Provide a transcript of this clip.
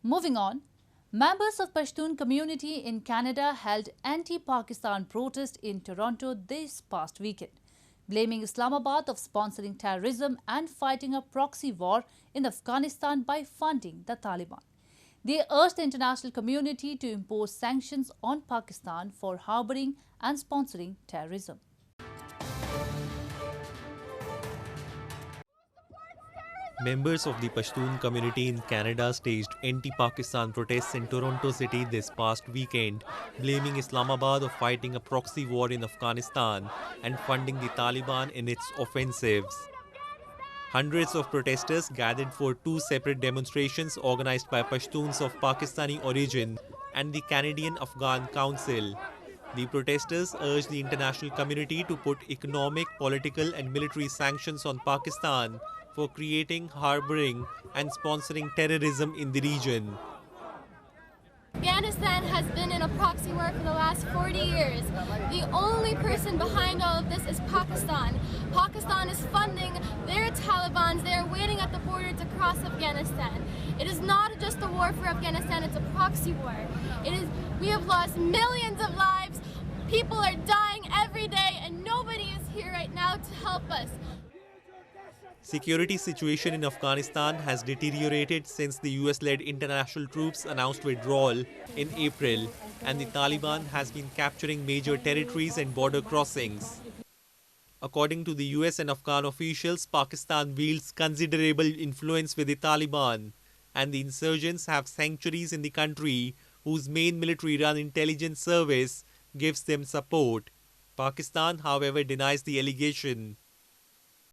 Moving on, members of Pashtun community in Canada held anti-Pakistan protest in Toronto this past weekend, blaming Islamabad of sponsoring terrorism and fighting a proxy war in Afghanistan by funding the Taliban. They urged the international community to impose sanctions on Pakistan for harboring and sponsoring terrorism. Members of the Pashtun community in Canada staged anti-Pakistan protests in Toronto City this past weekend, blaming Islamabad of fighting a proxy war in Afghanistan and funding the Taliban in its offensives. Hundreds of protesters gathered for two separate demonstrations organized by Pashtuns of Pakistani origin and the Canadian Afghan Council. The protesters urged the international community to put economic, political and military sanctions on Pakistan for creating, harboring and sponsoring terrorism in the region. Afghanistan has been in a proxy war for the last 40 years. The only person behind all of this is Pakistan. Pakistan is funding their Talibans. They are waiting at the border to cross Afghanistan. It is not just a war for Afghanistan, it's a proxy war. We have lost millions of lives. People are dying every day and nobody is here right now to help us. Security situation in Afghanistan has deteriorated since the US-led international troops announced withdrawal in April, and the Taliban has been capturing major territories and border crossings. According to the US and Afghan officials, Pakistan wields considerable influence with the Taliban, and the insurgents have sanctuaries in the country whose main military-run intelligence service gives them support. Pakistan, however, denies the allegation.